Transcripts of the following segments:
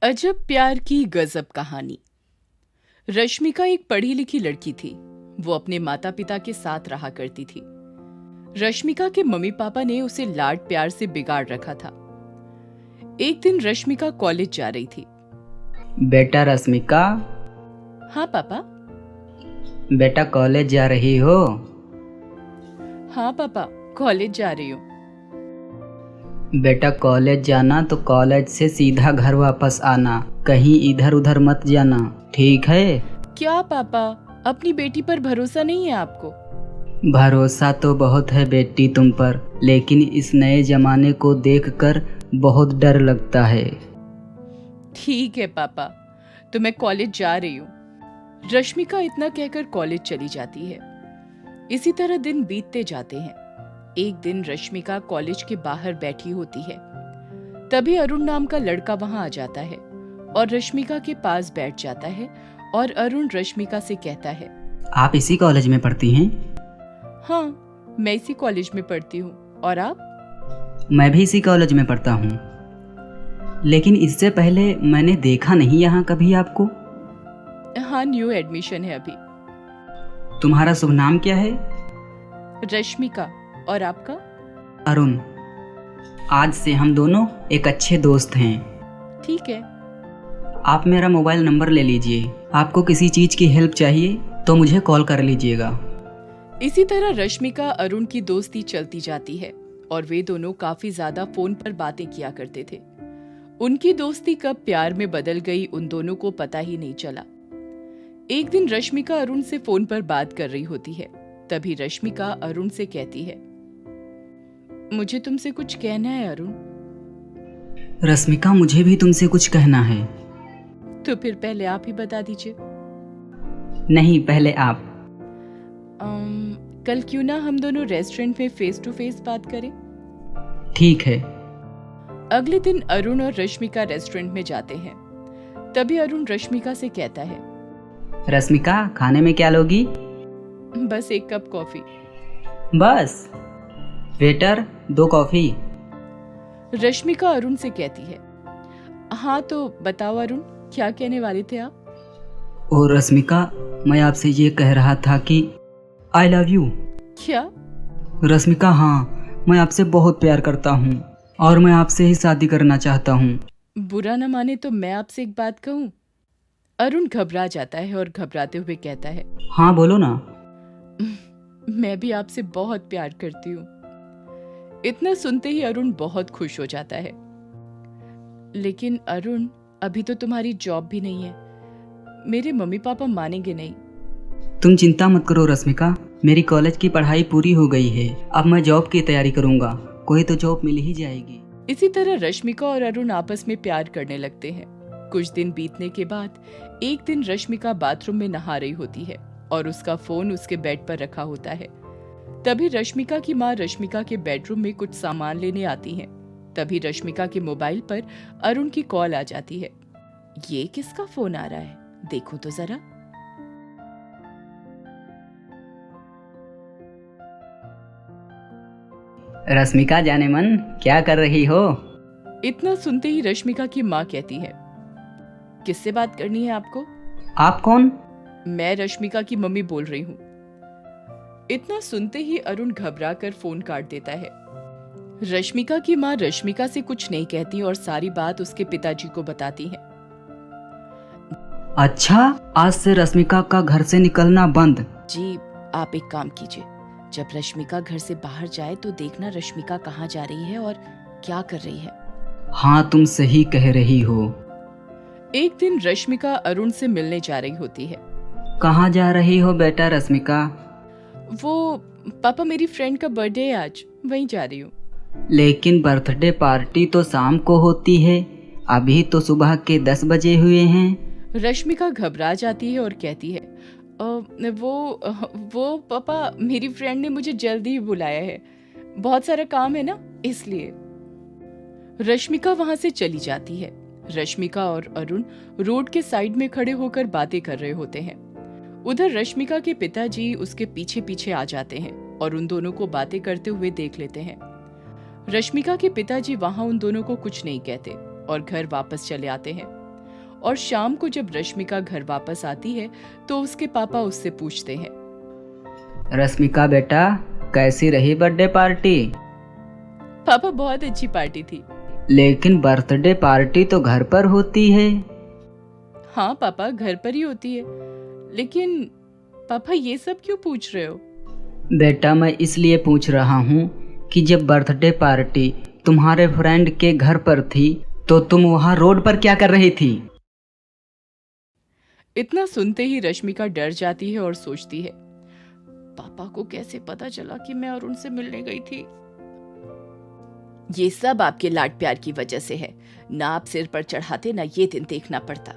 अजब प्यार की गजब कहानी। रश्मिका एक पढ़ी लिखी लड़की थी। वो अपने माता पिता के साथ रहा करती थी। रश्मिका के मम्मी पापा ने उसे लाड प्यार से बिगाड़ रखा था। एक दिन रश्मिका कॉलेज जा रही थी। बेटा रश्मिका, हाँ पापा। बेटा कॉलेज जा रही हो? हाँ पापा, कॉलेज जा रही हूँ। बेटा कॉलेज जाना तो कॉलेज से सीधा घर वापस आना, कहीं इधर उधर मत जाना, ठीक है? क्या पापा, अपनी बेटी पर भरोसा नहीं है आपको? भरोसा तो बहुत है बेटी तुम पर, लेकिन इस नए जमाने को देखकर बहुत डर लगता है। ठीक है पापा, तो मैं कॉलेज जा रही हूँ। रश्मिका इतना कहकर कॉलेज चली जाती है। इसी तरह दिन बीतते जाते हैं। एक दिन रश्मिका कॉलेज के बाहर बैठी होती है। तभी अरुण नाम का लड़का वहां आ जाता है और रश्मिका के पास बैठ जाता है और अरुण रश्मिका से कहता है, आप इसी कॉलेज में पढ़ती हैं? हाँ, मैं इसी कॉलेज में पढ़ती हूँ। और आप? मैं भी इसी कॉलेज में पढ़ता हूँ, लेकिन इससे पहले मैंने देखा नहीं यहाँ कभी आपको। हाँ, न्यू एडमिशन है अभी। तुम्हारा शुभ नाम क्या है? रश्मिका। और आपका? अरुण। आज से हम दोनों एक अच्छे दोस्त हैं। ठीक है। आप मेरा मोबाइल नंबर ले लीजिए। आपको किसी चीज की हेल्प चाहिए तो मुझे कॉल कर लीजिएगा। इसी तरह रश्मिका अरुण की दोस्ती चलती जाती है और वे दोनों काफी ज्यादा फोन पर बातें किया करते थे। उनकी दोस्ती कब प्यार में बदल गई, उन दोनों को पता ही नहीं चला। एक दिन रश्मिका अरुण से फोन पर बात कर रही होती है। तभी रश्मिका अरुण से कहती है, मुझे तुमसे कुछ कहना है अरुण। रश्मिका, मुझे भी तुमसे कुछ कहना है। तो फिर पहले आप ही बता दीजिए। नहीं, पहले आप। कल क्यों ना हम दोनों रेस्टोरेंट में फेस टू फेस बात करें? ठीक है। अगले दिन अरुण और रश्मिका रेस्टोरेंट में जाते हैं। तभी अरुण रश्मिका से कहता है, रश्मिका, खाने में क्या लोगी? बस एक कप कॉफी। बस? Waiter, 2 coffee. रश्मिका अरुण से कहती है, हाँ तो बताओ अरुण, क्या कहने वाले थे आप? और रश्मिका, मैं आपसे ये कह रहा था कि आई लव यू। क्या? रश्मिका, हाँ, मैं आपसे बहुत प्यार करता हूँ और मैं आपसे ही शादी करना चाहता हूँ। बुरा न माने तो मैं आपसे एक बात कहूँ? अरुण घबरा जाता है और घबराते हुए कहता है, हाँ बोलो ना। मैं भी आपसे बहुत प्यार करती हूँ। इतना सुनते ही अरुण बहुत खुश हो जाता है। लेकिन अरुण, अभी तो तुम्हारी जॉब भी नहीं है। मेरे मम्मी पापा मानेंगे नहीं। तुम चिंता मत करो रश्मिका, मेरी कॉलेज की पढ़ाई पूरी हो गई है। अब मैं जॉब की तैयारी करूंगा, कोई तो जॉब मिल ही जाएगी। इसी तरह रश्मिका और अरुण आपस में प्यार करने लगते हैं। कुछ दिन बीतने के बाद एक दिन रश्मिका बाथरूम में नहा रही होती है और उसका फोन उसके बेड पर रखा होता है। तभी रश्मिका की माँ रश्मिका के बेडरूम में कुछ सामान लेने आती हैं। तभी रश्मिका के मोबाइल पर अरुण की कॉल आ जाती है। ये किसका फोन आ रहा है, देखो तो जरा। रश्मिका जाने मन, क्या कर रही हो? इतना सुनते ही रश्मिका की माँ कहती है, किससे बात करनी है आपको? आप कौन? मैं रश्मिका की मम्मी बोल रही हूँ। इतना सुनते ही अरुण घबरा कर फोन काट देता है। रश्मिका की माँ रश्मिका से कुछ नहीं कहती और सारी बात उसके पिताजी को बताती है। अच्छा, आज से रश्मिका का घर से निकलना बंद। जी, आप एक काम कीजिए, जब रश्मिका घर से बाहर जाए तो देखना रश्मिका कहाँ जा रही है और क्या कर रही है। हाँ, तुम सही कह रही हो। एक दिन रश्मिका अरुण से मिलने जा रही होती है। कहाँ जा रही हो बेटा रश्मिका? वो पापा, मेरी फ्रेंड का बर्थडे है आज, वहीं जा रही हूँ। लेकिन बर्थडे पार्टी तो शाम को होती है, अभी तो सुबह के 10 बजे हुए हैं। रश्मिका घबरा जाती है और कहती है, वो पापा, मेरी फ्रेंड ने मुझे जल्दी ही बुलाया है, बहुत सारा काम है ना, इसलिए। रश्मिका वहां से चली जाती है। रश्मिका और अरुण रोड के साइड में खड़े होकर बातें कर रहे होते हैं। उधर रश्मिका के पिताजी उसके पीछे पीछे आ जाते हैं और उन दोनों को बातें करते हुए देख लेते हैं। रश्मिका के पिताजी वहां उन दोनों को कुछ नहीं कहते और घर वापस चले आते हैं। और शाम को जब रश्मिका घर वापस आती है तो उसके पापा उससे पूछते हैं, रश्मिका बेटा, कैसी रही बर्थडे पार्टी? पापा बहुत अच्छी पार्टी थी। लेकिन बर्थडे पार्टी तो घर पर होती है। हाँ पापा, घर पर ही होती है। लेकिन पापा ये सब क्यों पूछ रहे हो? बेटा, मैं इसलिए पूछ रहा हूँ कि जब बर्थडे पार्टी तुम्हारे फ्रेंड के घर पर थी तो तुम वहाँ रोड पर क्या कर रही थी? इतना सुनते ही रश्मिका डर जाती है और सोचती है, पापा को कैसे पता चला कि मैं अरुण से मिलने गई थी? ये सब आपके लाड प्यार की वजह से है। ना आप सिर पर चढ़ाते ना ये दिन देखना पड़ता।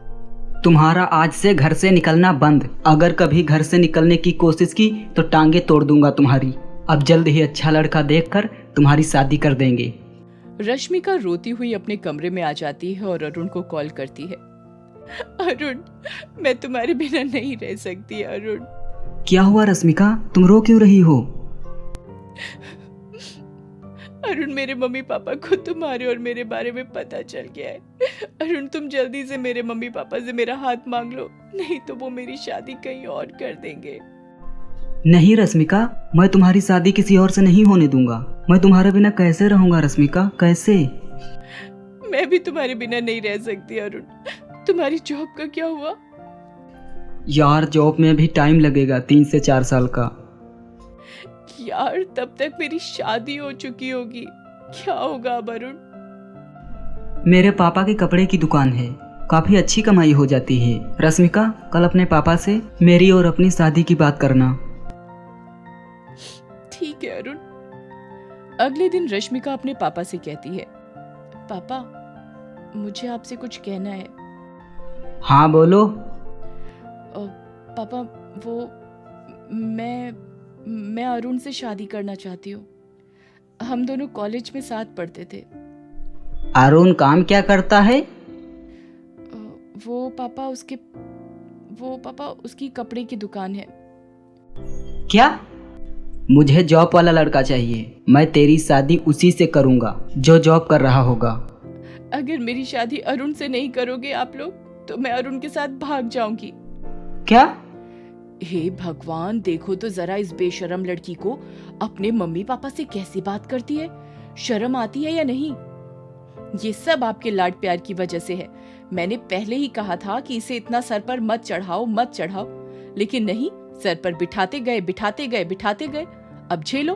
तुम्हारा आज से घर से निकलना बंद। अगर कभी घर से निकलने की कोशिश की तो टांगे तोड़ दूंगा तुम्हारी। अब जल्द ही अच्छा लड़का देखकर तुम्हारी शादी कर देंगे। रश्मिका रोती हुई अपने कमरे में आ जाती है और अरुण को कॉल करती है। अरुण, मैं तुम्हारे बिना नहीं रह सकती। अरुण। क्या हुआ रश्मिका, तुम रो क्यों रही हो? अरुण, मेरे मम्मी पापा को तुम्हारे और मेरे बारे में पता चल गया है। अरुण, तुम जल्दी से मेरे मम्मी पापा से मेरा हाथ मांग लो, नहीं तो वो मेरी शादी कहीं और कर देंगे। नहीं रश्मिका, मैं तुम्हारी शादी किसी और से नहीं होने दूंगा। मैं तुम्हारे बिना कैसे रहूंगा रश्मिका, कैसे? मैं भी तुम्हारे बिना नहीं रह सकती अरुण। तुम्हारी जॉब का क्या हुआ? यार, जॉब में भी टाइम लगेगा, 3 से 4 साल का। यार, तब तक मेरी शादी हो चुकी होगी। क्या होगा अब अरुण? मेरे पापा के कपड़े की दुकान है, काफी अच्छी कमाई हो जाती है। रश्मिका, कल अपने पापा से मेरी और अपनी शादी की बात करना। ठीक है अरुण। अगले दिन रश्मिका अपने पापा से कहती है, पापा, मुझे आपसे कुछ कहना है। हाँ बोलो। पापा, वो मैं अरुण से शादी करना चाहती हूँ। हम दोनों कॉलेज में साथ पढ़ते थे। अरुण काम क्या करता है? वो पापा उसकी कपड़े की दुकान है। क्या? मुझे जॉब वाला लड़का चाहिए। मैं तेरी शादी उसी से करूंगा जो जॉब कर रहा होगा। अगर मेरी शादी अरुण से नहीं करोगे आप लोग तो मैं अरुण के साथ भाग जाऊंगी। क्या? हे भगवान, देखो तो जरा इस बेशरम लड़की को। अपने मम्मी पापा से कैसी बात करती है। शर्म आती है या नहीं? ये सब आपके लाड प्यार की वजह से है। मैंने पहले ही कहा था कि इसे इतना सर पर मत चढ़ाओ, लेकिन नहीं, सर पर बिठाते गए। अब झेलो।